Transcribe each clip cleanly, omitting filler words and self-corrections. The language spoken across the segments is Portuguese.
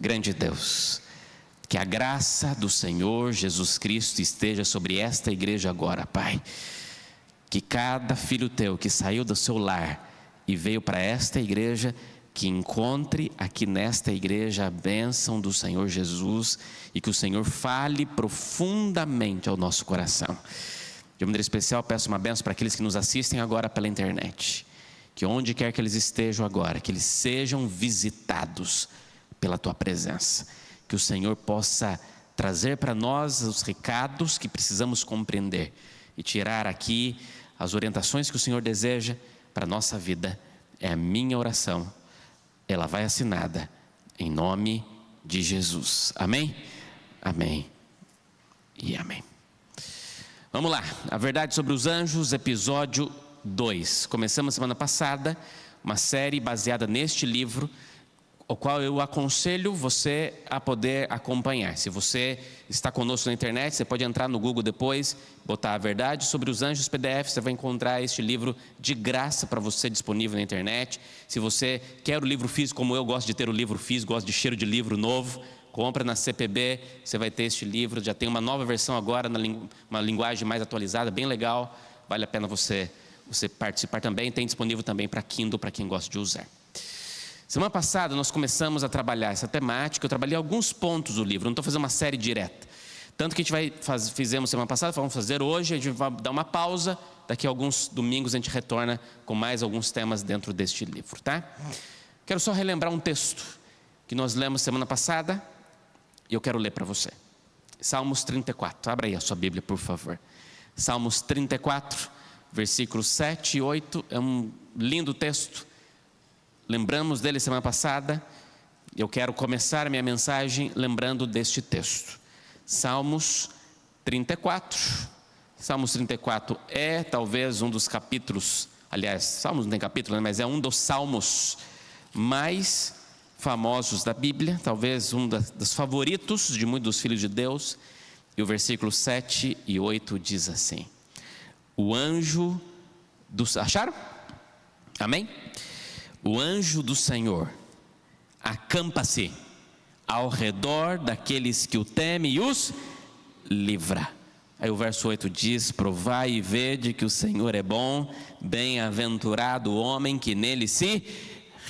Grande Deus, que a graça do Senhor Jesus Cristo esteja sobre esta igreja agora, Pai. Que cada filho teu que saiu do seu lar e veio para esta igreja, que encontre aqui nesta igreja a bênção do Senhor Jesus e que o Senhor fale profundamente ao nosso coração. De maneira especial, peço uma bênção para aqueles que nos assistem agora pela internet. Que onde quer que eles estejam agora, que eles sejam visitados pela Tua presença. Que o Senhor possa trazer para nós os recados que precisamos compreender e tirar aqui as orientações que o Senhor deseja para a nossa vida. É a minha oração. Ela vai assinada em nome de Jesus. Amém? Amém e amém. Vamos lá, a verdade sobre os anjos, episódio 2. Começamos semana passada uma série baseada neste livro, o qual eu aconselho você a poder acompanhar. Se você está conosco na internet, você pode entrar no Google depois, botar a verdade sobre os anjos PDF, você vai encontrar este livro de graça para você disponível na internet. Se você quer o livro físico, como eu gosto de ter o livro físico, gosto de cheiro de livro novo, compra na CPB, você vai ter este livro. Já tem uma nova versão agora, uma linguagem mais atualizada, bem legal, vale a pena você participar também. Tem disponível também para Kindle, para quem gosta de usar. Semana passada nós começamos a trabalhar essa temática. Eu trabalhei alguns pontos do livro, não estou fazendo uma série direta. Tanto que a gente fizemos semana passada, vamos fazer hoje, a gente vai dar uma pausa. Daqui a alguns domingos a gente retorna com mais alguns temas dentro deste livro, tá? Quero só relembrar um texto que nós lemos semana passada e eu quero ler para você. Salmos 34, abra aí a sua Bíblia, por favor. Salmos 34, versículos 7 e 8, é um lindo texto. Lembramos dele semana passada. Eu quero começar a minha mensagem lembrando deste texto. Salmos 34. Salmos 34 é talvez um dos capítulos, aliás, Salmos não tem capítulo, né? Mas é um dos salmos mais famosos da Bíblia, talvez um dos favoritos de muitos dos filhos de Deus. E o versículo 7 e 8 diz assim: o anjo do... Acharam? Amém? O anjo do Senhor acampa-se ao redor daqueles que o temem e os livra. Aí o verso 8 diz: provai e vede que o Senhor é bom, bem-aventurado o homem que nele se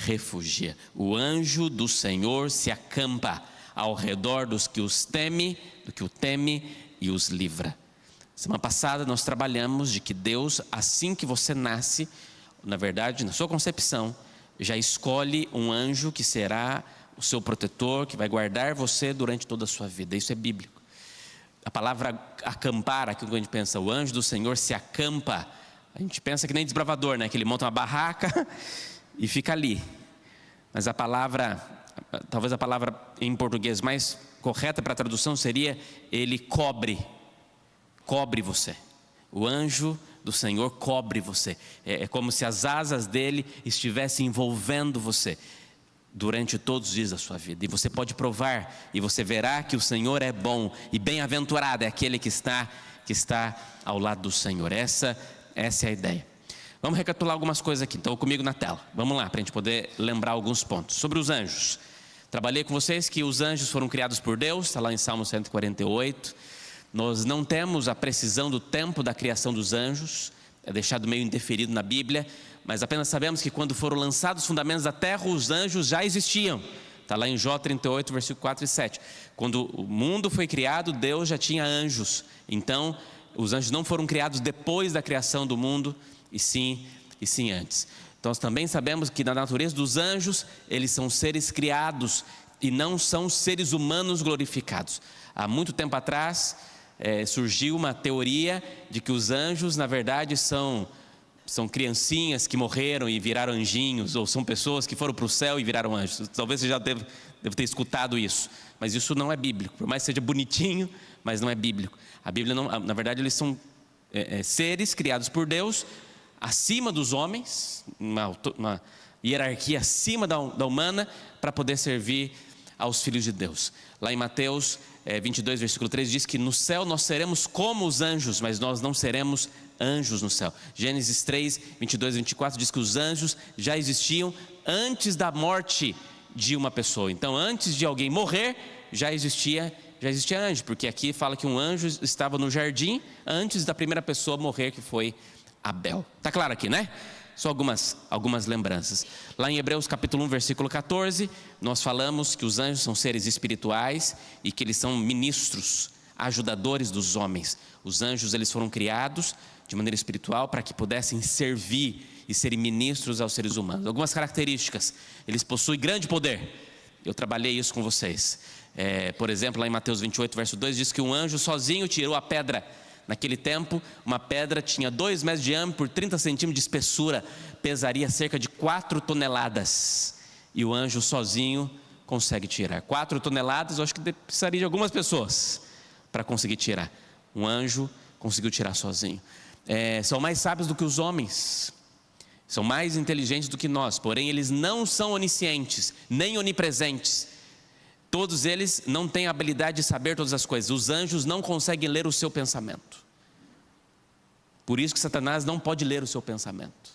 refugia. O anjo do Senhor se acampa ao redor dos que os teme, do que o teme e os livra. Semana passada nós trabalhamos de que Deus, assim que você nasce, na verdade, na sua concepção, já escolhe um anjo que será o seu protetor, que vai guardar você durante toda a sua vida. Isso é bíblico. A palavra acampar, aquilo que a gente pensa, o anjo do Senhor se acampa. A gente pensa que nem desbravador, né? Que ele monta uma barraca e fica ali. Mas a palavra, talvez a palavra em português mais correta para a tradução seria: ele cobre você. O anjo do Senhor cobre você. É como se as asas dele estivessem envolvendo você durante todos os dias da sua vida. E você pode provar, e você verá que o Senhor é bom, e bem-aventurado é aquele que está ao lado do Senhor. Essa é a ideia. Vamos recapitular algumas coisas aqui. Então comigo na tela, vamos lá, para a gente poder lembrar alguns pontos. Sobre os anjos, trabalhei com vocês que os anjos foram criados por Deus, está lá em Salmo 148. Nós não temos a precisão do tempo da criação dos anjos, é deixado meio indeferido na Bíblia, mas apenas sabemos que quando foram lançados os fundamentos da terra, os anjos já existiam. Está lá em Jó 38, versículo 4 e 7. Quando o mundo foi criado, Deus já tinha anjos. Então, os anjos não foram criados depois da criação do mundo, e sim antes. Então, nós também sabemos que na natureza dos anjos, eles são seres criados e não são seres humanos glorificados. Há muito tempo atrás, surgiu uma teoria de que os anjos, na verdade, são criancinhas que morreram e viraram anjinhos, ou são pessoas que foram para o céu e viraram anjos. Talvez você já deve ter escutado isso, mas isso não é bíblico. Por mais que seja bonitinho, mas não é bíblico. A Bíblia não, na verdade, eles são seres criados por Deus, acima dos homens, uma hierarquia acima da humana, para poder servir aos filhos de Deus. Lá em Mateus 22, versículo 3 diz que no céu nós seremos como os anjos, mas nós não seremos anjos no céu. Gênesis 3, 22 e 24 diz que os anjos já existiam antes da morte de uma pessoa. Então, antes de alguém morrer, já existia anjo, porque aqui fala que um anjo estava no jardim antes da primeira pessoa morrer, que foi Abel. Está claro aqui, né? Só algumas lembranças. Lá em Hebreus capítulo 1, versículo 14, nós falamos que os anjos são seres espirituais e que eles são ministros, ajudadores dos homens. Os anjos, eles foram criados de maneira espiritual para que pudessem servir e serem ministros aos seres humanos. Algumas características: eles possuem grande poder. Eu trabalhei isso com vocês. Por exemplo, lá em Mateus 28, verso 2, diz que um anjo sozinho tirou a pedra. Naquele tempo, uma pedra tinha 2 metros de diâmetro por 30 centímetros de espessura, pesaria cerca de 4 toneladas. E o anjo sozinho consegue tirar 4 toneladas. Eu acho que precisaria de algumas pessoas para conseguir tirar. Um anjo conseguiu tirar sozinho. São mais sábios do que os homens, são mais inteligentes do que nós, porém eles não são oniscientes, nem onipresentes. Todos eles não têm a habilidade de saber todas as coisas. Os anjos não conseguem ler o seu pensamento. Por isso que Satanás não pode ler o seu pensamento.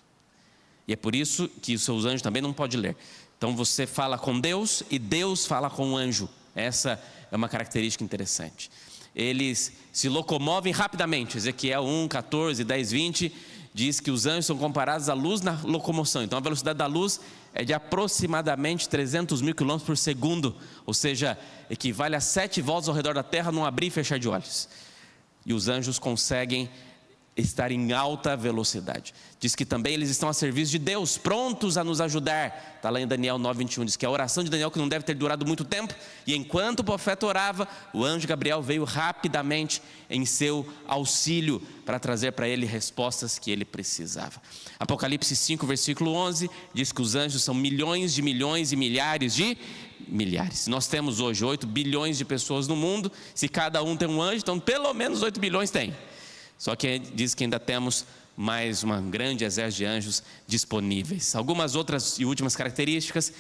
E é por isso que os seus anjos também não podem ler. Então você fala com Deus e Deus fala com o anjo. Essa é uma característica interessante. Eles se locomovem rapidamente. Ezequiel 1, 14, 10, 20 diz que os anjos são comparados à luz na locomoção. Então a velocidade da luz é de aproximadamente 300 mil quilômetros por segundo, ou seja, equivale a 7 voltas ao redor da terra num abrir e fechar de olhos. E os anjos conseguem estar em alta velocidade. Diz que também eles estão a serviço de Deus, prontos a nos ajudar. Está lá em Daniel 9, 21, diz que a oração de Daniel, que não deve ter durado muito tempo, e enquanto o profeta orava, o anjo Gabriel veio rapidamente em seu auxílio para trazer para ele respostas que ele precisava. Apocalipse 5, versículo 11, diz que os anjos são milhões de milhões e milhares de milhares. Nós temos hoje 8 bilhões de pessoas no mundo. Se cada um tem um anjo, então pelo menos 8 bilhões tem. Só que diz que ainda temos mais uma grande exército de anjos disponíveis. Algumas outras e últimas características: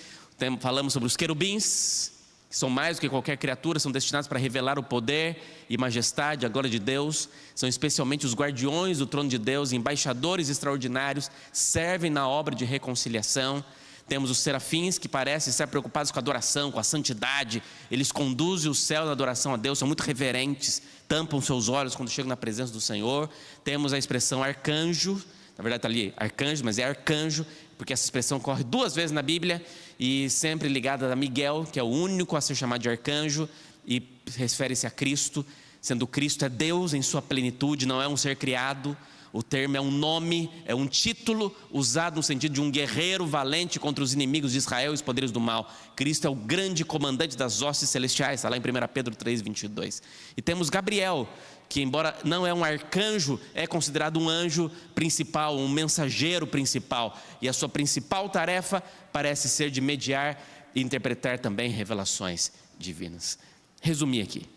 falamos sobre os querubins, que são mais do que qualquer criatura, são destinados para revelar o poder e majestade, a glória de Deus. São especialmente os guardiões do trono de Deus, embaixadores extraordinários, servem na obra de reconciliação. Temos os serafins, que parecem estar preocupados com a adoração, com a santidade. Eles conduzem o céu na adoração a Deus, são muito reverentes, tampam seus olhos quando chegam na presença do Senhor. Temos a expressão arcanjo, na verdade está ali arcanjo, mas é arcanjo, porque essa expressão corre 2 vezes na Bíblia, e sempre ligada a Miguel, que é o único a ser chamado de arcanjo, e refere-se a Cristo, sendo Cristo é Deus em sua plenitude, não é um ser criado. O termo é um nome, é um título usado no sentido de um guerreiro valente contra os inimigos de Israel e os poderes do mal. Cristo é o grande comandante das hostes celestiais, está lá em 1 Pedro 3, 22. E temos Gabriel, que embora não é um arcanjo, é considerado um anjo principal, um mensageiro principal. E a sua principal tarefa parece ser de mediar e interpretar também revelações divinas. Resumir aqui.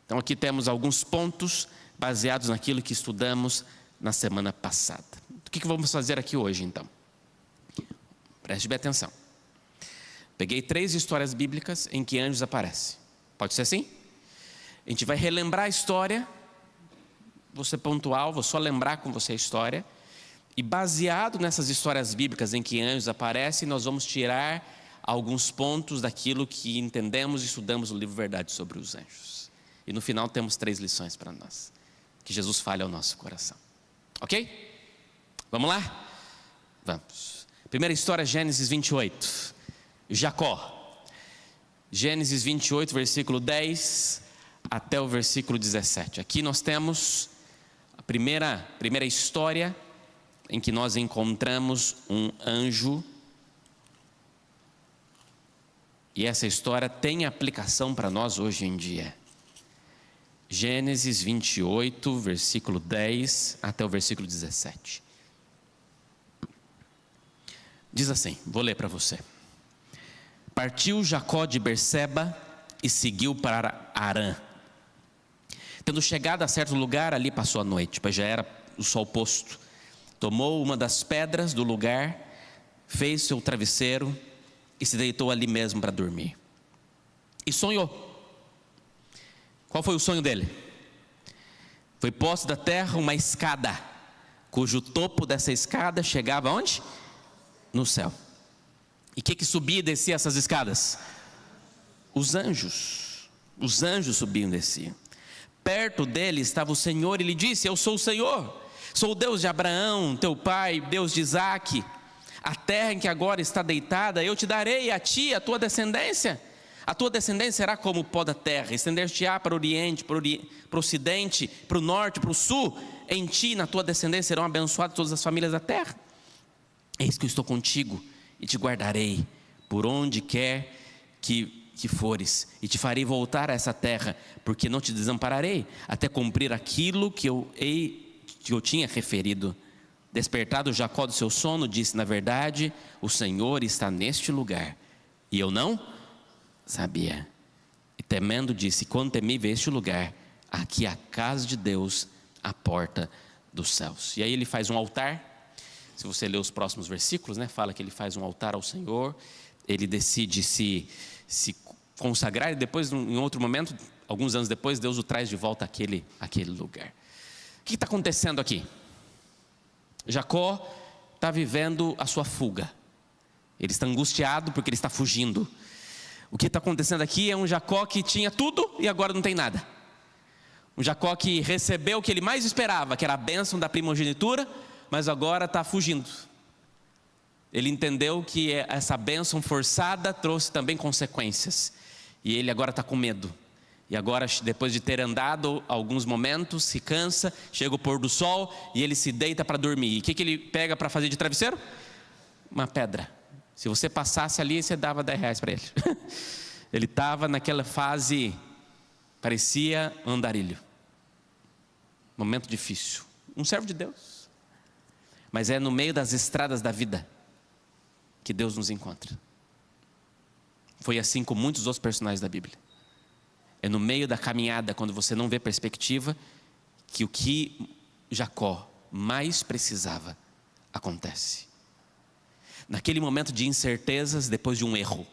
Então aqui temos alguns pontos baseados naquilo que estudamos na semana passada. O que vamos fazer aqui hoje, então? Preste bem atenção. Peguei 3 histórias bíblicas em que anjos aparecem. Pode ser assim? A gente vai relembrar a história. Vou ser pontual, vou só lembrar com você a história. E baseado nessas histórias bíblicas em que anjos aparecem, nós vamos tirar alguns pontos daquilo que entendemos e estudamos no livro Verdade sobre os Anjos. E no final temos 3 lições para nós. Que Jesus fale ao nosso coração. Ok? Vamos lá? Vamos. Primeira história, Gênesis 28. Jacó. Gênesis 28, versículo 10 até o versículo 17. Aqui nós temos a primeira história em que nós encontramos um anjo. E essa história tem aplicação para nós hoje em dia. Gênesis 28, versículo 10 até o versículo 17. Diz assim, vou ler para você. Partiu Jacó de Berseba e seguiu para Harã. Tendo chegado a certo lugar, ali passou a noite, pois já era o sol posto. Tomou uma das pedras do lugar, fez seu travesseiro e se deitou ali mesmo para dormir. E sonhou. Qual foi o sonho dele? Foi posta da terra uma escada, cujo topo dessa escada chegava onde? No céu. E o que subia e descia essas escadas? Os anjos subiam e desciam. Perto dele estava o Senhor e lhe disse: eu sou o Senhor, sou o Deus de Abraão, teu pai, Deus de Isaque. A terra em que agora está deitada, eu te darei a ti, a tua descendência. A tua descendência será como o pó da terra, estender-te-á para o oriente, para o ocidente, para o norte, para o sul. Em ti, na tua descendência, serão abençoadas todas as famílias da terra. Eis que eu estou contigo e te guardarei por onde quer que fores, e te farei voltar a essa terra, porque não te desampararei, até cumprir aquilo que eu tinha referido. Despertado Jacó do seu sono, disse: na verdade, o Senhor está neste lugar, e eu não sabia. E temendo disse: quando temível este lugar, aqui é a casa de Deus, a porta dos céus. E aí ele faz um altar. Se você ler os próximos versículos, fala que ele faz um altar ao Senhor. Ele decide se consagrar, e depois, em outro momento, alguns anos depois, Deus o traz de volta àquele lugar. O que está acontecendo aqui? Jacó está vivendo a sua fuga. Ele está angustiado porque ele está fugindo. O que está acontecendo aqui é um Jacó que tinha tudo e agora não tem nada. Um Jacó que recebeu o que ele mais esperava, que era a bênção da primogenitura, mas agora está fugindo. Ele entendeu que essa bênção forçada trouxe também consequências. E ele agora está com medo. E agora, depois de ter andado alguns momentos, se cansa, chega o pôr do sol e ele se deita para dormir. E o que ele pega para fazer de travesseiro? Uma pedra. Se você passasse ali, você dava R$10 para ele. Ele estava naquela fase, parecia andarilho. Momento difícil. Um servo de Deus. Mas é no meio das estradas da vida que Deus nos encontra. Foi assim com muitos outros personagens da Bíblia. É no meio da caminhada, quando você não vê perspectiva, que o que Jacó mais precisava acontece. Naquele momento de incertezas, depois de um erro,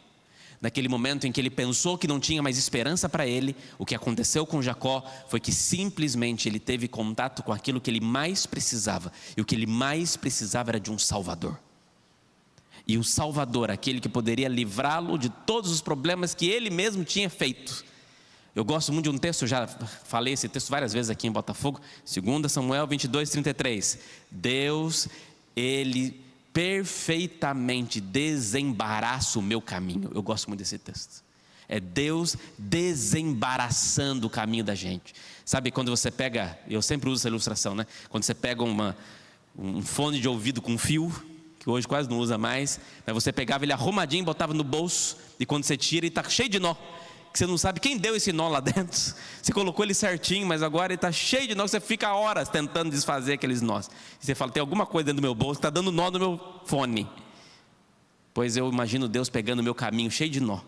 naquele momento em que ele pensou que não tinha mais esperança para ele, o que aconteceu com Jacó foi que simplesmente ele teve contato com aquilo que ele mais precisava. E o que ele mais precisava era de um Salvador. E o Salvador, aquele que poderia livrá-lo de todos os problemas que ele mesmo tinha feito. Eu gosto muito de um texto, eu já falei esse texto várias vezes aqui em Botafogo, 2 Samuel 22:33. Deus, Ele perfeitamente desembaraça o meu caminho. Eu gosto muito desse texto. É Deus desembaraçando o caminho da gente. Sabe quando você pega, eu sempre uso essa ilustração, quando você pega um fone de ouvido com fio, que hoje quase não usa mais, mas você pegava ele arrumadinho, botava no bolso, e quando você tira, ele está cheio de nó, que você não sabe quem deu esse nó lá dentro. Você colocou ele certinho, mas agora ele está cheio de nó, que você fica horas tentando desfazer aqueles nós. E você fala: tem alguma coisa dentro do meu bolso que está dando nó no meu fone. Pois eu imagino Deus pegando o meu caminho cheio de nó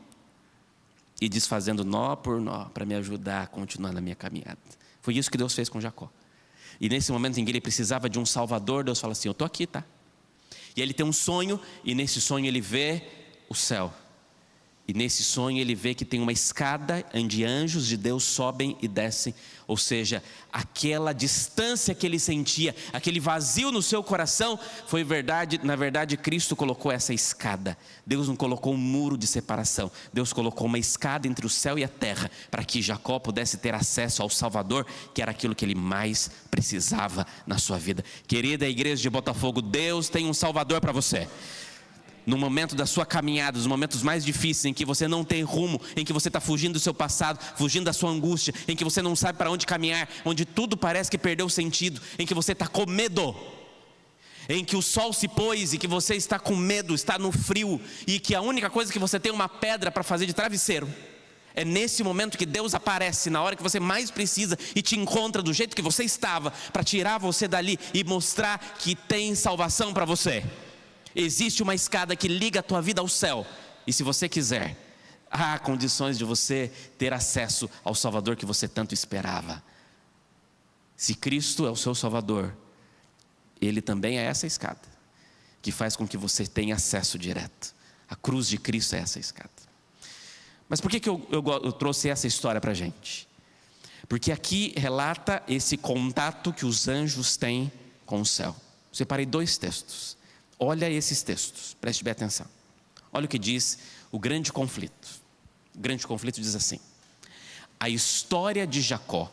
e desfazendo nó por nó, para me ajudar a continuar na minha caminhada. Foi isso que Deus fez com Jacó. E nesse momento em que ele precisava de um Salvador, Deus fala assim: eu estou aqui, tá? E ele tem um sonho, e nesse sonho ele vê o céu. E nesse sonho ele vê que tem uma escada onde anjos de Deus sobem e descem. Ou seja, aquela distância que ele sentia, aquele vazio no seu coração, foi verdade. Na verdade, Cristo colocou essa escada. Deus não colocou um muro de separação. Deus colocou uma escada entre o céu e a terra, para que Jacó pudesse ter acesso ao Salvador, que era aquilo que ele mais precisava na sua vida. Querida igreja de Botafogo, Deus tem um Salvador para você. No momento da sua caminhada, nos momentos mais difíceis, em que você não tem rumo, em que você está fugindo do seu passado, fugindo da sua angústia, em que você não sabe para onde caminhar, onde tudo parece que perdeu sentido, em que você está com medo, em que o sol se pôs e que você está com medo, está no frio, e que a única coisa que você tem é uma pedra para fazer de travesseiro. É nesse momento que Deus aparece, na hora que você mais precisa, e te encontra do jeito que você estava, para tirar você dali e mostrar que tem salvação para você. Existe uma escada que liga a tua vida ao céu. E se você quiser, há condições de você ter acesso ao Salvador que você tanto esperava. Se Cristo é o seu Salvador, Ele também é essa escada, que faz com que você tenha acesso direto. A cruz de Cristo é essa escada. Mas por que eu trouxe essa história para a gente? Porque aqui relata esse contato que os anjos têm com o céu. Separei 2 textos. Olha esses textos, preste bem atenção. olha o que diz o grande conflito. O grande conflito diz assim: a história de Jacó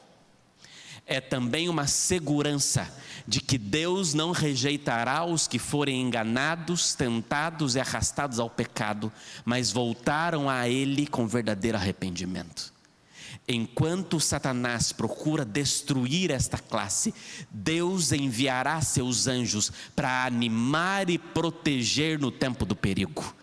é também uma segurança de que Deus não rejeitará os que forem enganados, tentados e arrastados ao pecado, mas voltaram a Ele com verdadeiro arrependimento. Enquanto Satanás procura destruir esta classe, Deus enviará seus anjos para animar e proteger no tempo do perigo.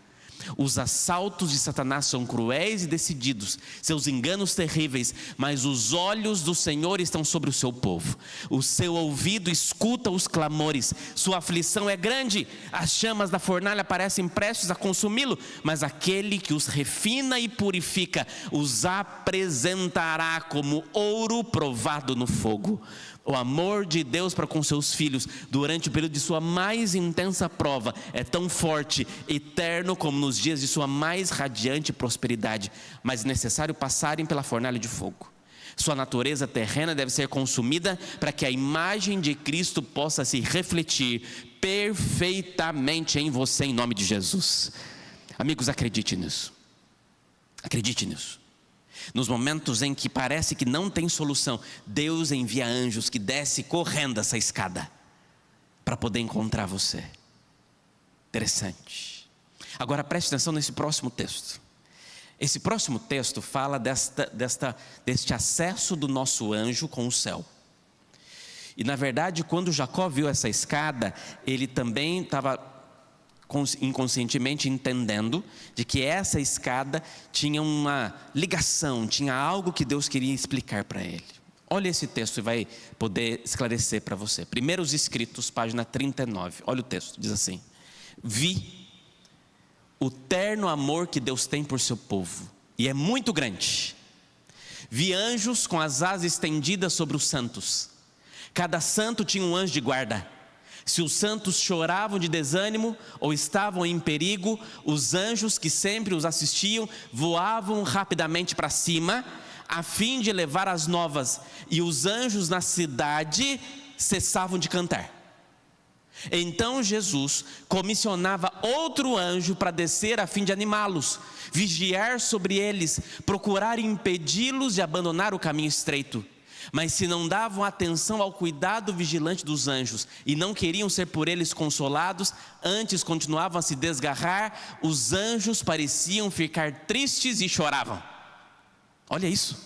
Os assaltos de Satanás são cruéis e decididos, seus enganos terríveis, mas os olhos do Senhor estão sobre o seu povo. O seu ouvido escuta os clamores, sua aflição é grande, as chamas da fornalha parecem prestes a consumi-lo, mas aquele que os refina e purifica os apresentará como ouro provado no fogo. O amor de Deus para com seus filhos durante o período de sua mais intensa prova é tão forte, eterno como nos dias de sua mais radiante prosperidade, mas é necessário passarem pela fornalha de fogo. Sua natureza terrena deve ser consumida para que a imagem de Cristo possa se refletir perfeitamente em você, em nome de Jesus. Amigos, acredite nisso. Acredite nisso. Nos momentos em que parece que não tem solução, Deus envia anjos que descem correndo essa escada para poder encontrar você. Interessante. Agora preste atenção nesse próximo texto. Esse próximo texto fala deste acesso do nosso anjo com o céu. E na verdade, quando Jacó viu essa escada, ele também estava inconscientemente entendendo de que essa escada tinha uma ligação, tinha algo que Deus queria explicar para ele. Olha esse texto e vai poder esclarecer para você. Primeiros Escritos, página 39. Olha o texto, diz assim: vi o terno amor que Deus tem por seu povo, e é muito grande. Vi anjos com as asas estendidas sobre os santos. Cada santo tinha um anjo de guarda. Se os santos choravam de desânimo ou estavam em perigo, os anjos que sempre os assistiam voavam rapidamente para cima, a fim de levar as novas, e os anjos na cidade cessavam de cantar. Então Jesus comissionava outro anjo para descer a fim de animá-los, vigiar sobre eles, procurar impedi-los de abandonar o caminho estreito. Mas se não davam atenção ao cuidado vigilante dos anjos e não queriam ser por eles consolados, antes continuavam a se desgarrar, os anjos pareciam ficar tristes e choravam. Olha isso.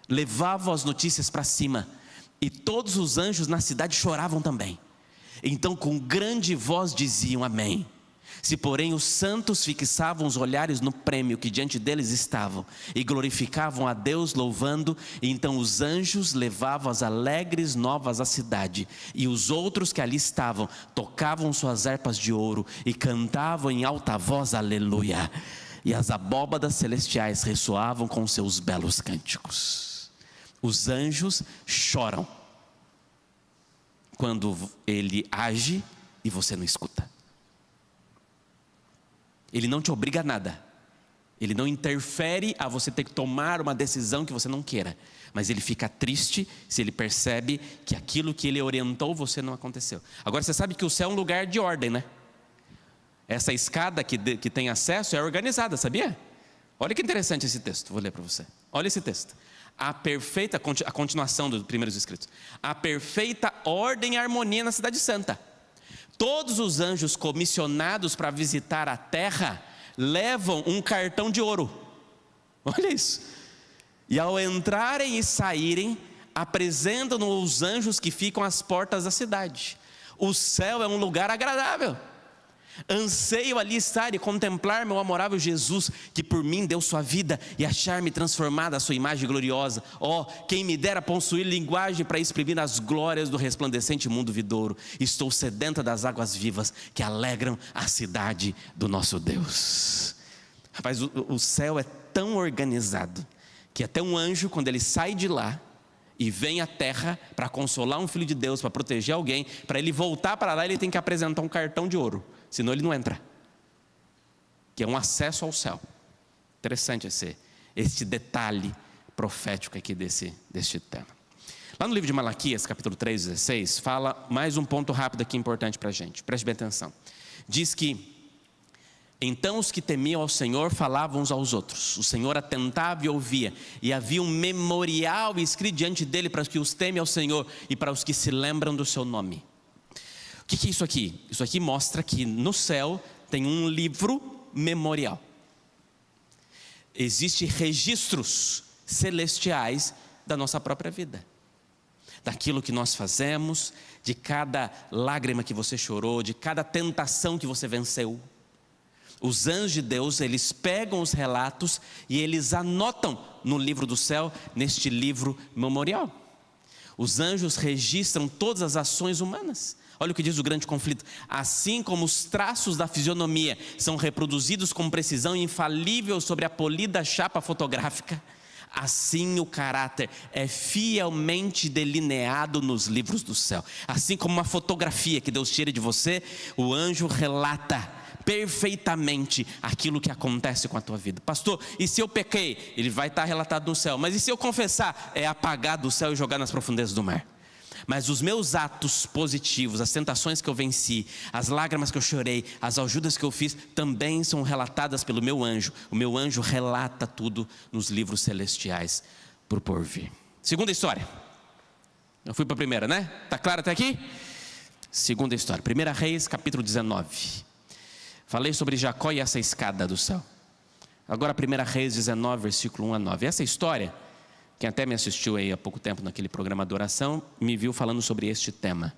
Levavam as notícias para cima, e todos os anjos na cidade choravam também. Então com grande voz diziam amém. Se porém os santos fixavam os olhares no prêmio que diante deles estavam e glorificavam a Deus louvando, então os anjos levavam as alegres novas à cidade, e os outros que ali estavam tocavam suas harpas de ouro e cantavam em alta voz aleluia, e as abóbadas celestiais ressoavam com seus belos cânticos. Os anjos choram quando ele age e você não escuta. Ele não te obriga a nada. Ele não interfere a você ter que tomar uma decisão que você não queira. Mas ele fica triste se ele percebe que aquilo que ele orientou você não aconteceu. Agora você sabe que o céu é um lugar de ordem, né? Essa escada que tem acesso é organizada, sabia? Olha que interessante esse texto, vou ler para você. Olha esse texto. A continuação dos primeiros escritos. A perfeita ordem e harmonia na cidade santa. Todos os anjos comissionados para visitar a terra levam um cartão de ouro. Olha isso. E ao entrarem e saírem, apresentam os anjos que ficam às portas da cidade. O céu é um lugar agradável. Anseio ali estar e contemplar meu amorável Jesus, que por mim deu sua vida, e achar-me transformado à sua imagem gloriosa. Oh, quem me dera possuir linguagem para exprimir as glórias do resplandecente mundo vidouro. Estou sedenta das águas vivas que alegram a cidade do nosso Deus. Rapaz, o céu é tão organizado que até um anjo, quando ele sai de lá e vem à terra para consolar um filho de Deus, para proteger alguém, para ele voltar para lá, ele tem que apresentar um cartão de ouro, senão ele não entra, que é um acesso ao céu. Interessante este detalhe profético aqui deste tema. Lá no livro de Malaquias, capítulo 3, 16, fala mais um ponto rápido aqui importante para a gente, preste bem atenção. Diz que Então os que temiam ao Senhor falavam uns aos outros. O Senhor atentava e ouvia, e havia um memorial escrito diante dele para os que os temem ao Senhor e para os que se lembram do seu nome. O que é isso aqui? Isso aqui mostra que no céu tem um livro memorial. Existem registros celestiais da nossa própria vida, daquilo que nós fazemos, de cada lágrima que você chorou, de cada tentação que você venceu. Os anjos de Deus, eles pegam os relatos e eles anotam no livro do céu, neste livro memorial. Os anjos registram todas as ações humanas. Olha o que diz o grande conflito: assim como os traços da fisionomia são reproduzidos com precisão infalível sobre a polida chapa fotográfica, assim o caráter é fielmente delineado nos livros do céu. Assim como uma fotografia que Deus tira de você, o anjo relata perfeitamente aquilo que acontece com a tua vida. Pastor, e se eu pequei? Ele vai estar relatado no céu. Mas e se eu confessar? É apagado do céu e jogar nas profundezas do mar. Mas os meus atos positivos, as tentações que eu venci, as lágrimas que eu chorei, as ajudas que eu fiz, também são relatadas pelo meu anjo. O meu anjo relata tudo nos livros celestiais por vir. Segunda história. Eu fui para a primeira, né? Está claro até aqui? Segunda história. 1 Reis, capítulo 19. Falei sobre Jacó e essa escada do céu. Agora 1 Reis 19, versículo 1 a 9. Essa história, quem até me assistiu aí há pouco tempo naquele programa de oração, me viu falando sobre este tema,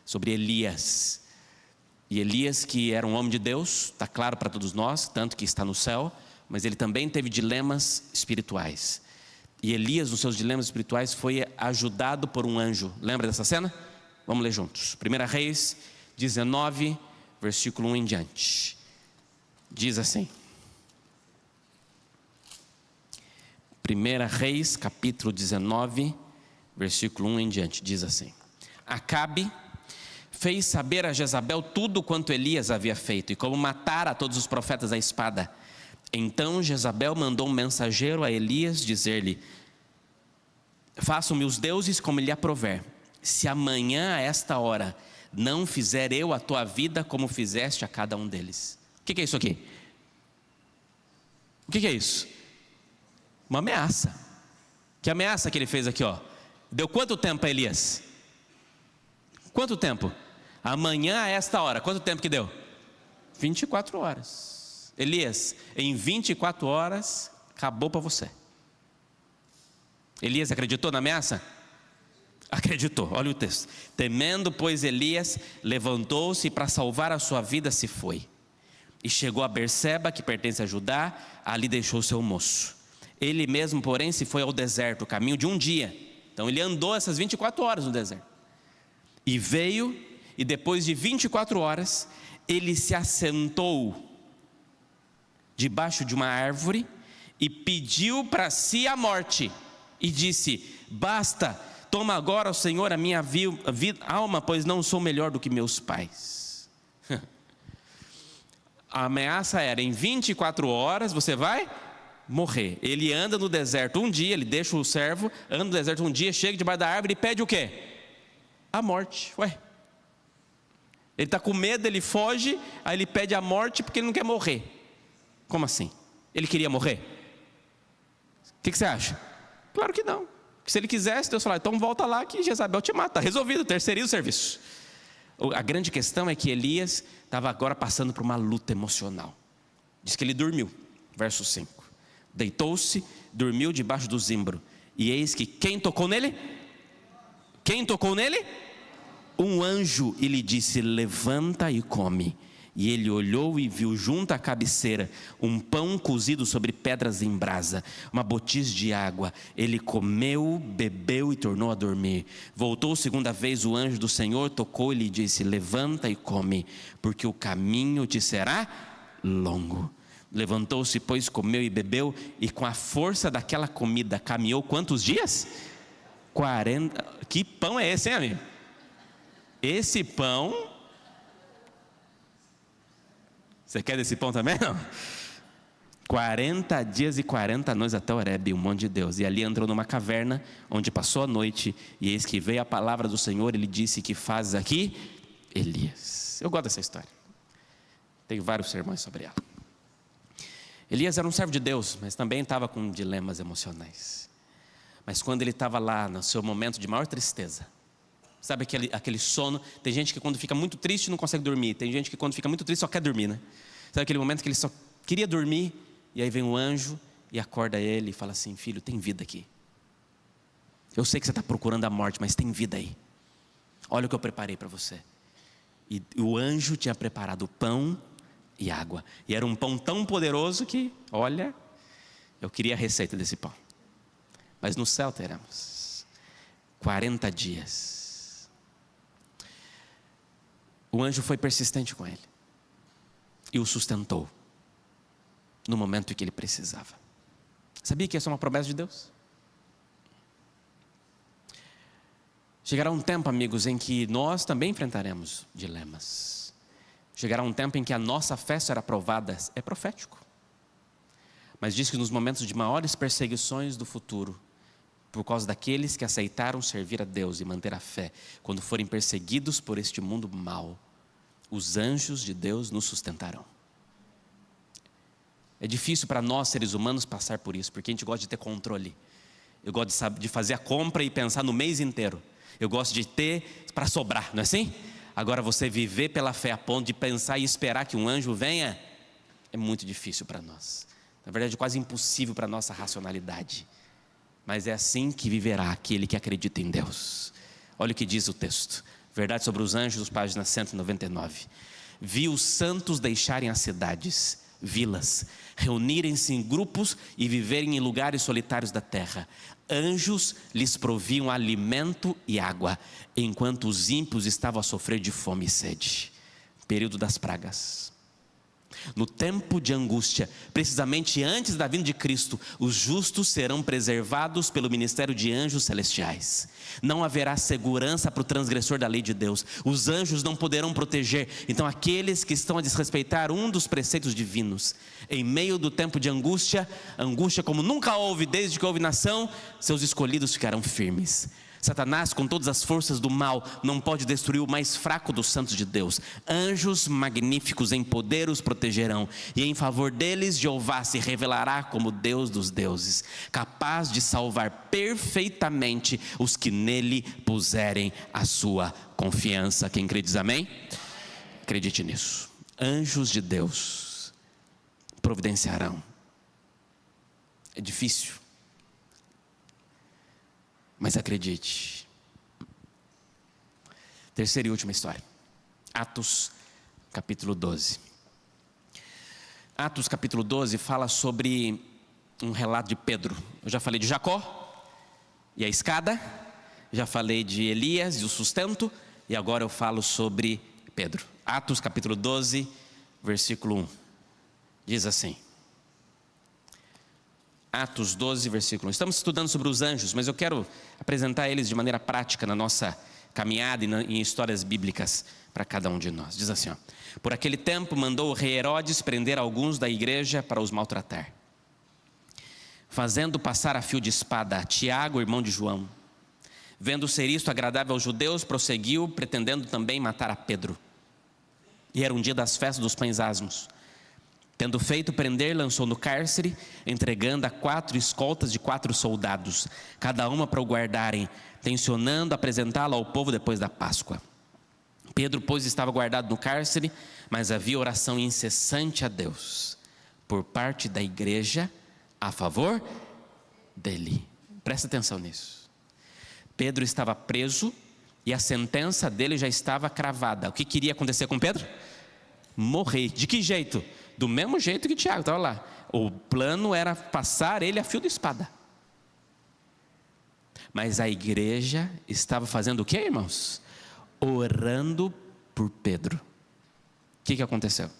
sobre Elias. E Elias, que era um homem de Deus, está claro para todos nós, tanto que está no céu, mas ele também teve dilemas espirituais. E Elias, nos seus dilemas espirituais, foi ajudado por um anjo. Lembra dessa cena? Vamos ler juntos. 1 Reis 19, versículo 1 em diante. Diz assim. 1 Reis, capítulo 19, versículo 1 em diante. Diz assim: Acabe fez saber a Jezabel tudo quanto Elias havia feito, e como matara a todos os profetas à espada. Então Jezabel mandou um mensageiro a Elias dizer-lhe: façam-me os deuses como lhe aprover, se amanhã a esta hora não fizer eu a tua vida como fizeste a cada um deles. O que é isso aqui? O que é isso? Uma ameaça. Que ameaça que ele fez aqui, ó? Deu quanto tempo a Elias? Quanto tempo? Amanhã a esta hora. Quanto tempo que deu? 24 horas. Elias, em 24 horas acabou para você. Elias acreditou na ameaça? Acreditou, olha o texto. Temendo, pois, Elias levantou-se e para salvar a sua vida se foi. E chegou a Berseba, que pertence a Judá, ali deixou seu moço. Ele mesmo, porém, se foi ao deserto, o caminho de um dia. Então ele andou essas 24 horas no deserto. E veio, e depois de 24 horas, ele se assentou debaixo de uma árvore e pediu para si a morte. E disse: basta, toma agora, ó Senhor, a minha alma, pois não sou melhor do que meus pais. A ameaça era: em 24 horas você vai morrer. Ele anda no deserto um dia, ele deixa o servo, anda no deserto um dia, chega debaixo da árvore e pede o quê? A morte. Ué, ele está com medo, ele foge, aí ele pede a morte porque ele não quer morrer. Como assim? Ele queria morrer? O que você acha? Claro que não. Se ele quisesse, Deus falava: então volta lá que Jezabel te mata. Está resolvido, terceiriza o serviço. A grande questão é que Elias estava agora passando por uma luta emocional. Diz que ele dormiu. Verso 5. Deitou-se, dormiu debaixo do zimbro. E eis que quem tocou nele? Quem tocou nele? Um anjo, e lhe disse: levanta e come. E ele olhou e viu junto à cabeceira um pão cozido sobre pedras em brasa, uma botiz de água. Ele comeu, bebeu e tornou a dormir. Voltou segunda vez o anjo do Senhor, tocou e lhe disse: levanta e come, porque o caminho te será longo. Levantou-se, pois, comeu e bebeu, e com a força daquela comida caminhou quantos dias? 40. Que pão é esse, hein, amigo? Esse pão... Você quer desse pão também? Não? 40 dias e 40 noites até Horebe, um monte de Deus. E ali entrou numa caverna, onde passou a noite. E eis que veio a palavra do Senhor. Ele disse: que fazes aqui, Elias? Eu gosto dessa história. Tenho vários sermões sobre ela. Elias era um servo de Deus, mas também estava com dilemas emocionais. Mas quando ele estava lá no seu momento de maior tristeza, sabe aquele sono? Tem gente que quando fica muito triste não consegue dormir. Tem gente que quando fica muito triste só quer dormir, né? Sabe aquele momento que ele só queria dormir, e aí vem um anjo e acorda ele e fala assim: filho, tem vida aqui. Eu sei que você está procurando a morte, mas tem vida aí. Olha o que eu preparei para você. E o anjo tinha preparado pão e água. E era um pão tão poderoso que, olha, eu queria a receita desse pão. Mas no céu teremos 40 dias. O anjo foi persistente com ele e o sustentou no momento em que ele precisava. Sabia que essa é uma promessa de Deus? Chegará um tempo, amigos, em que nós também enfrentaremos dilemas. Chegará um tempo em que a nossa fé será provada. É profético. Mas diz que nos momentos de maiores perseguições do futuro, por causa daqueles que aceitaram servir a Deus e manter a fé, quando forem perseguidos por este mundo mau, os anjos de Deus nos sustentarão. É difícil para nós, seres humanos, passar por isso, porque a gente gosta de ter controle. Eu gosto de fazer a compra e pensar no mês inteiro. Eu gosto de ter para sobrar, não é assim? Agora você viver pela fé a ponto de pensar e esperar que um anjo venha, é muito difícil para nós. Na verdade é quase impossível para a nossa racionalidade. Mas é assim que viverá aquele que acredita em Deus. Olha o que diz o texto. Verdade sobre os anjos, página 199. Vi os santos deixarem as cidades, vilas, reunirem-se em grupos e viverem em lugares solitários da terra. Anjos lhes proviam alimento e água, enquanto os ímpios estavam a sofrer de fome e sede. Período das pragas. No tempo de angústia, precisamente antes da vinda de Cristo, os justos serão preservados pelo ministério de anjos celestiais. Não haverá segurança para o transgressor da lei de Deus. Os anjos não poderão proteger. Então aqueles que estão a desrespeitar um dos preceitos divinos, em meio do tempo de angústia, angústia como nunca houve desde que houve nação, seus escolhidos ficarão firmes. Satanás, com todas as forças do mal, não pode destruir o mais fraco dos santos de Deus. Anjos magníficos em poder os protegerão, e em favor deles Jeová se revelará como Deus dos deuses, capaz de salvar perfeitamente os que nele puserem a sua confiança. Quem crê diz amém? Acredite nisso. Anjos de Deus providenciarão. É difícil, mas acredite. Terceira e última história. Atos capítulo 12. Atos capítulo 12 fala sobre um relato de Pedro. Eu já falei de Jacó e a escada. Já falei de Elias e o sustento. E agora eu falo sobre Pedro. Atos capítulo 12, versículo 1. Diz assim. Atos 12, versículo 1. Estamos estudando sobre os anjos, mas eu quero apresentar eles de maneira prática na nossa caminhada e em histórias bíblicas para cada um de nós. Diz assim, ó. Por aquele tempo mandou o rei Herodes prender alguns da igreja para os maltratar, fazendo passar a fio de espada a Tiago, irmão de João. Vendo ser isto agradável aos judeus, prosseguiu, pretendendo também matar a Pedro. E era um dia das festas dos pães asmos. Tendo feito prender, lançou no cárcere, entregando a 4 escoltas de 4 soldados, cada uma para o guardarem, tencionando apresentá-lo ao povo depois da Páscoa. Pedro, pois, estava guardado no cárcere, mas havia oração incessante a Deus, por parte da igreja, a favor dele. Presta atenção nisso. Pedro estava preso e a sentença dele já estava cravada. O que queria acontecer com Pedro? Morrer. De que jeito? Do mesmo jeito que Tiago estava lá. O plano era passar ele a fio de espada. Mas a igreja estava fazendo o que, irmãos? Orando por Pedro. O que aconteceu?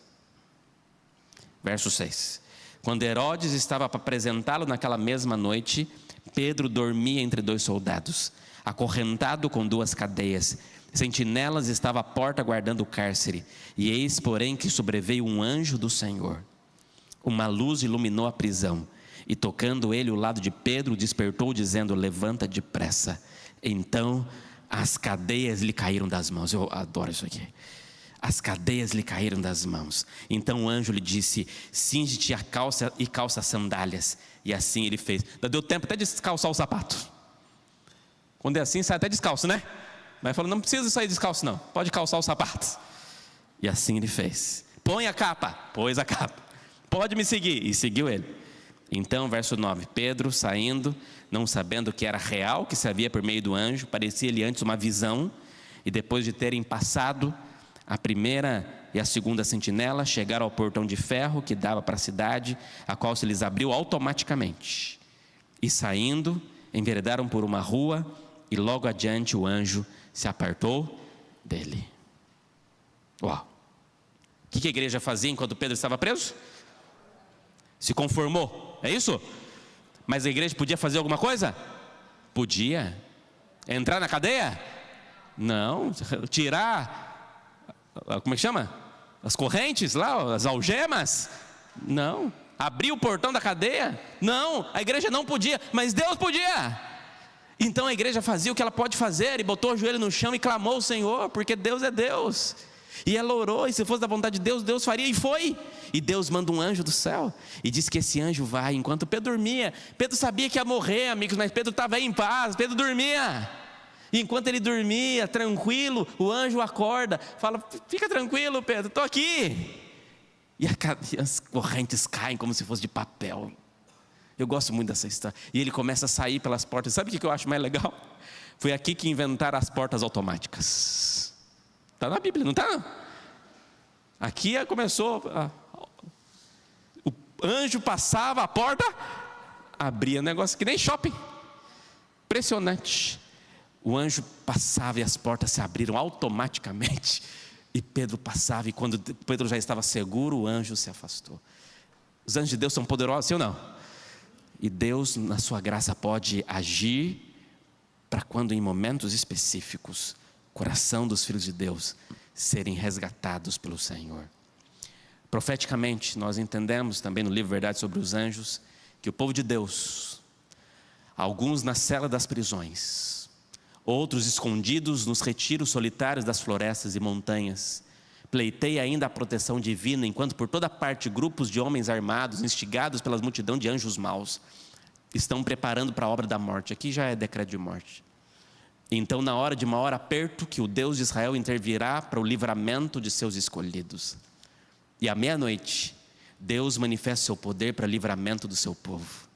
Verso 6. Quando Herodes estava para apresentá-lo naquela mesma noite, Pedro dormia entre 2 soldados, acorrentado com 2 cadeias. Sentinelas estava à porta guardando o cárcere. E eis, porém, que sobreveio um anjo do Senhor. Uma luz iluminou a prisão. E tocando ele o lado de Pedro, despertou, dizendo: levanta depressa. Então as cadeias lhe caíram das mãos. Eu adoro isso aqui. as cadeias lhe caíram das mãos. Então o anjo lhe disse: cinge-te a calça e calça as sandálias. E assim ele fez. Deu tempo até de descalçar o sapato. Quando é assim, sai até descalço, né? Mas falou: não precisa sair descalço não, pode calçar o sapato. E assim ele fez. Põe a capa, pôs a capa. Pode me seguir, e seguiu ele. Então, verso 9, Pedro saindo, não sabendo que era real, que se havia por meio do anjo, parecia-lhe antes uma visão, e depois de terem passado a primeira e a segunda sentinela, chegaram ao portão de ferro que dava para a cidade, a qual se lhes abriu automaticamente. E saindo, enveredaram por uma rua, e logo adiante o anjo se apartou dele. Uau! O que a igreja fazia enquanto Pedro estava preso? Se conformou, é isso? Mas a igreja podia fazer alguma coisa? Podia. Entrar na cadeia? Não. Tirar, como é que chama? As correntes lá, as algemas? Não. Abrir o portão da cadeia? Não. A igreja não podia, mas Deus podia. Então a igreja fazia o que ela pode fazer, e botou o joelho no chão e clamou ao Senhor, porque Deus é Deus. E ela orou, e se fosse da vontade de Deus, Deus faria, e foi. E Deus manda um anjo do céu, e diz que esse anjo vai, enquanto Pedro dormia. Pedro sabia que ia morrer, amigos, mas Pedro estava aí em paz, Pedro dormia. E enquanto ele dormia, tranquilo, o anjo acorda, fala: fica tranquilo, Pedro, estou aqui. E as correntes caem como se fosse de papel. Eu gosto muito dessa história. E ele começa a sair pelas portas. Sabe o que eu acho mais legal? Foi aqui que inventaram as portas automáticas. Está na Bíblia, não está? Aqui começou, o anjo passava a porta, abria negócio que nem shopping. Impressionante. O anjo passava e as portas se abriram automaticamente. E Pedro passava, e quando Pedro já estava seguro, o anjo se afastou. Os anjos de Deus são poderosos, sim ou não? E Deus, na sua graça, pode agir para quando em momentos específicos o coração dos filhos de Deus serem resgatados pelo Senhor. Profeticamente, nós entendemos também no livro Verdade sobre os Anjos, que o povo de Deus, alguns na cela das prisões, outros escondidos nos retiros solitários das florestas e montanhas, pleiteia ainda a proteção divina, enquanto por toda parte grupos de homens armados, instigados pela multidão de anjos maus, estão preparando para a obra da morte. Aqui já é decreto de morte. Então, na hora de maior aperto, que o Deus de Israel intervirá para o livramento de seus escolhidos. E à meia-noite, Deus manifesta seu poder para livramento do seu povo.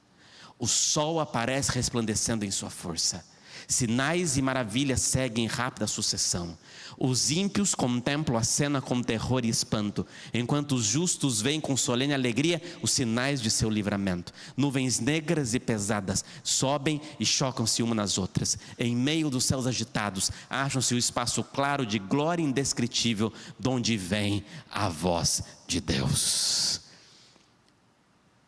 O sol aparece resplandecendo em sua força. Sinais e maravilhas seguem em rápida sucessão. Os ímpios contemplam a cena com terror e espanto, enquanto os justos veem com solene alegria os sinais de seu livramento. Nuvens negras e pesadas sobem e chocam-se umas nas outras. Em meio dos céus agitados, acham-se o espaço claro de glória indescritível, de onde vem a voz de Deus.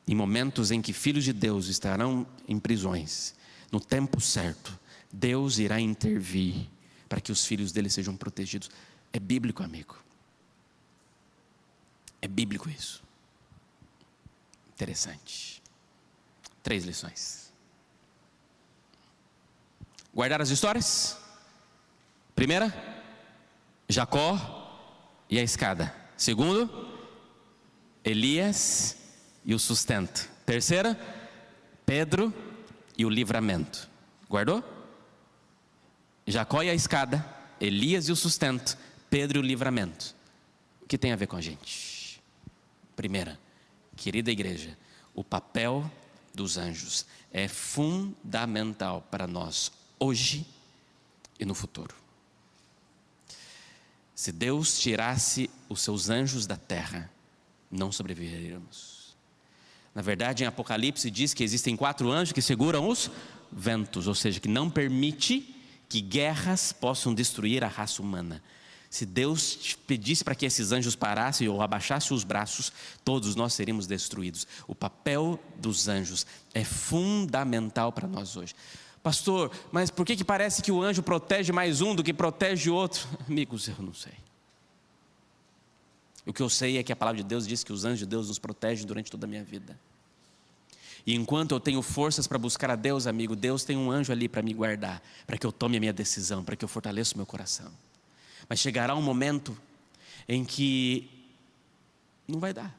Em momentos em que filhos de Deus estarão em prisões, no tempo certo, Deus irá intervir para que os filhos dele sejam protegidos. É bíblico, amigo. É bíblico isso. Interessante. 3 lições. Guardar as histórias. Primeira, Jacó e a escada. Segundo, Elias e o sustento. Terceira, Pedro e o livramento. Guardou? Jacó e a escada, Elias e o sustento, Pedro e o livramento. O que tem a ver com a gente? Primeira, querida igreja, o papel dos anjos é fundamental para nós hoje e no futuro. Se Deus tirasse os seus anjos da terra, não sobreviveríamos. Na verdade, em Apocalipse diz que existem 4 anjos que seguram os ventos, ou seja, que não permite que guerras possam destruir a raça humana. Se Deus pedisse para que esses anjos parassem ou abaixassem os braços, todos nós seríamos destruídos. O papel dos anjos é fundamental para nós hoje. Pastor, mas por que parece que o anjo protege mais um do que protege o outro? Amigos, eu não sei. O que eu sei é que a palavra de Deus diz que os anjos de Deus nos protegem durante toda a minha vida. E enquanto eu tenho forças para buscar a Deus, amigo, Deus tem um anjo ali para me guardar, para que eu tome a minha decisão, para que eu fortaleça o meu coração. Mas chegará um momento em que não vai dar,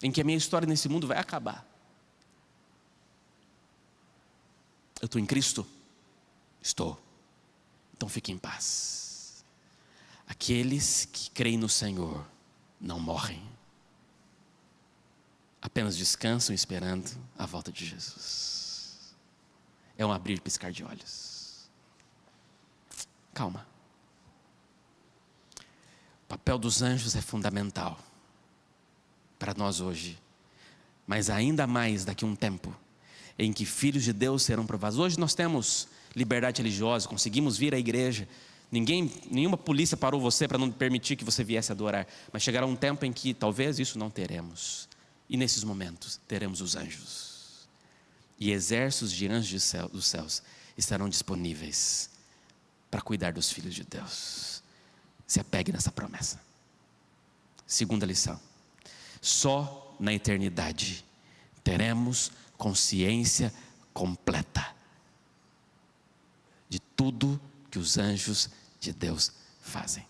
em que a minha história nesse mundo vai acabar. Eu estou em Cristo? Estou. Então fique em paz. Aqueles que creem no Senhor não morrem, apenas descansam esperando a volta de Jesus. É um abrir e piscar de olhos. Calma. O papel dos anjos é fundamental para nós hoje, mas ainda mais daqui a um tempo em que filhos de Deus serão provados. Hoje nós temos liberdade religiosa, conseguimos vir à igreja, nenhuma polícia parou você para não permitir que você viesse adorar, mas chegará um tempo em que talvez isso não teremos, e nesses momentos teremos os anjos, e exércitos de anjos dos céus estarão disponíveis para cuidar dos filhos de Deus. Se apegue nessa promessa. Segunda lição: só na eternidade teremos consciência completa de tudo que os anjos de Deus fazem.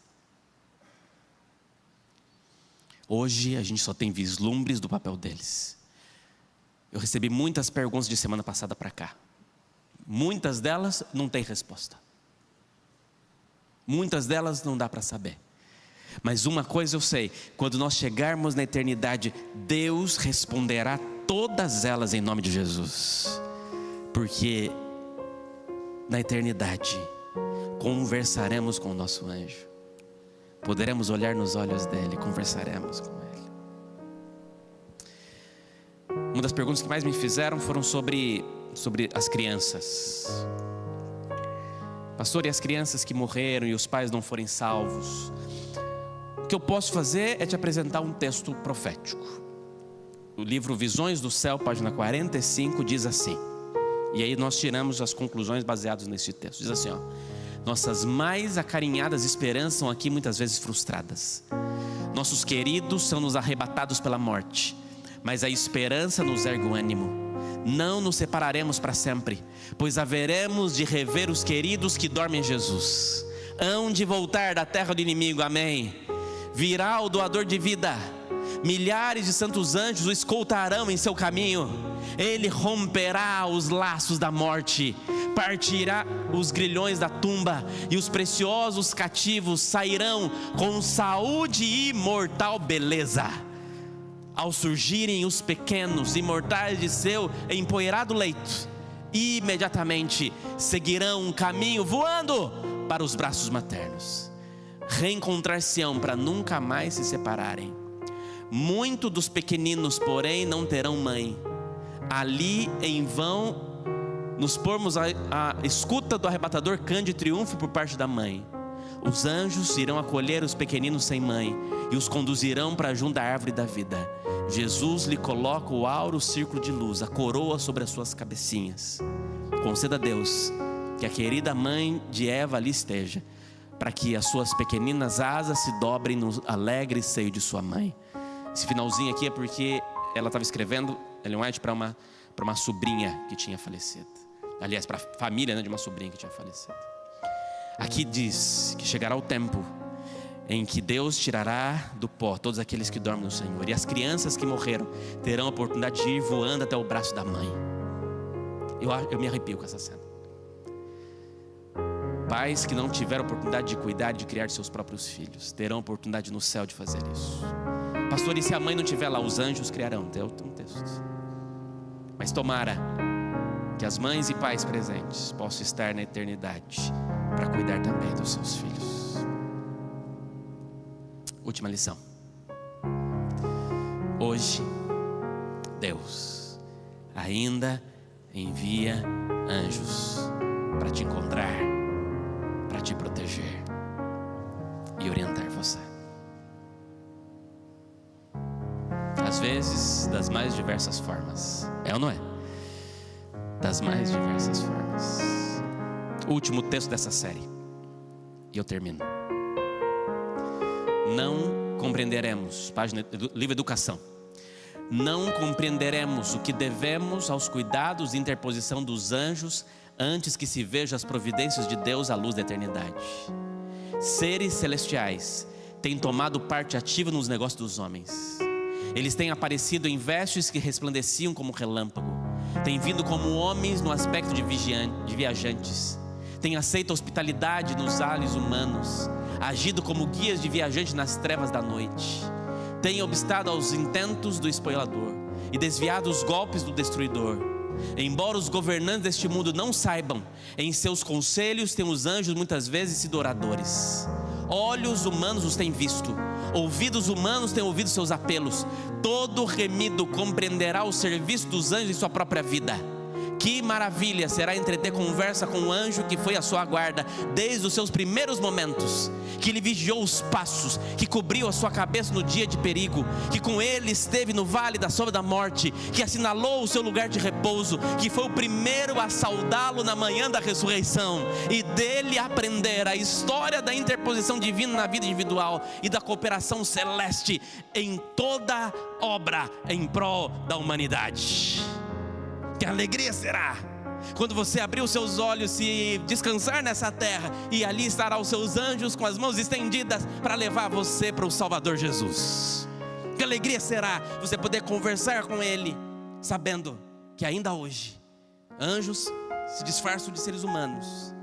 Hoje a gente só tem vislumbres do papel deles. Eu recebi muitas perguntas de semana passada para cá. Muitas delas não têm resposta. Muitas delas não dá para saber. Mas uma coisa eu sei: quando nós chegarmos na eternidade, Deus responderá todas elas em nome de Jesus. Porque na eternidade conversaremos com o nosso anjo. Poderemos olhar nos olhos dele, conversaremos com ele. Uma das perguntas que mais me fizeram foram sobre as crianças. Pastor, e as crianças que morreram e os pais não forem salvos? O que eu posso fazer é te apresentar um texto profético. O livro Visões do Céu, página 45, diz assim, e aí nós tiramos as conclusões baseadas nesse texto. Diz assim, nossas mais acarinhadas esperanças são aqui muitas vezes frustradas. Nossos queridos são nos arrebatados pela morte, mas a esperança nos ergue o ânimo. Não nos separaremos para sempre, pois haveremos de rever os queridos que dormem em Jesus. Hão de voltar da terra do inimigo, amém. Virá o doador de vida, milhares de santos anjos o escoltarão em seu caminho. Ele romperá os laços da morte, partirá os grilhões da tumba, e os preciosos cativos sairão com saúde e imortal beleza. Ao surgirem os pequenos imortais de seu empoeirado leito, imediatamente seguirão um caminho voando para os braços maternos. Reencontrar-se-ão para nunca mais se separarem. Muito dos pequeninos, porém, não terão mãe. Ali em vão nos pormos à escuta do arrebatador cântico de triunfo por parte da mãe. Os anjos irão acolher os pequeninos sem mãe e os conduzirão para junto da árvore da vida. Jesus lhe coloca o áureo círculo de luz, a coroa sobre as suas cabecinhas. Conceda a Deus que a querida mãe de Eva ali esteja, para que as suas pequeninas asas se dobrem no alegre seio de sua mãe. Esse finalzinho aqui é porque ela estava escrevendo Ellen White para uma sobrinha que tinha falecido. Aliás, para a família, de uma sobrinha que tinha falecido. Aqui diz que chegará o tempo em que Deus tirará do pó todos aqueles que dormem no Senhor, e as crianças que morreram terão a oportunidade de ir voando até o braço da mãe. Eu me arrepio com essa cena. Pais que não tiveram a oportunidade de cuidar, de criar seus próprios filhos, terão a oportunidade no céu de fazer isso. Pastor, e se a mãe não estiver lá, os anjos criarão? Tem um texto. Mas tomara que as mães e pais presentes possam estar na eternidade para cuidar também dos seus filhos. Última lição. Hoje, Deus ainda envia anjos para te encontrar, para te proteger e orientar você. Às vezes, das mais diversas formas. É ou não é? Das mais diversas formas. Último texto dessa série, e eu termino. Não compreenderemos, página do livro Educação, não compreenderemos o que devemos aos cuidados e interposição dos anjos antes que se vejam as providências de Deus à luz da eternidade. Seres celestiais têm tomado parte ativa nos negócios dos homens. Eles têm aparecido em vestes que resplandeciam como relâmpago, têm vindo como homens no aspecto de viajantes, têm aceito a hospitalidade nos ares humanos, agido como guias de viajantes nas trevas da noite, têm obstado aos intentos do espolador e desviado os golpes do destruidor. Embora os governantes deste mundo não saibam, em seus conselhos têm os anjos muitas vezes sido oradores. Olhos humanos os têm visto, ouvidos humanos têm ouvido seus apelos. Todo remido compreenderá o serviço dos anjos em sua própria vida. Que maravilha será entreter conversa com um anjo que foi à sua guarda desde os seus primeiros momentos, que lhe vigiou os passos, que cobriu a sua cabeça no dia de perigo, que com ele esteve no vale da sombra da morte, que assinalou o seu lugar de repouso, que foi o primeiro a saudá-lo na manhã da ressurreição, e dele aprender a história da interposição divina na vida individual e da cooperação celeste em toda obra em prol da humanidade. Que alegria será quando você abrir os seus olhos e descansar nessa terra, e ali estarão os seus anjos com as mãos estendidas para levar você para o Salvador Jesus. Que alegria será você poder conversar com Ele, sabendo que ainda hoje anjos se disfarçam de seres humanos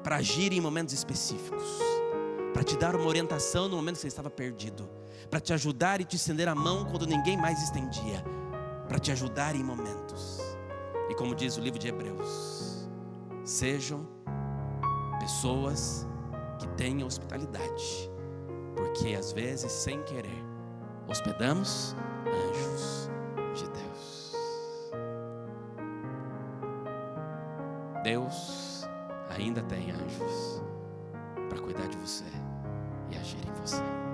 para agir em momentos específicos, para te dar uma orientação no momento que você estava perdido, para te ajudar e te estender a mão quando ninguém mais estendia, para te ajudar em momentos. E como diz o livro de Hebreus, sejam pessoas que tenham hospitalidade, porque às vezes sem querer hospedamos anjos de Deus. Deus ainda tem anjos para cuidar de você e agir em você.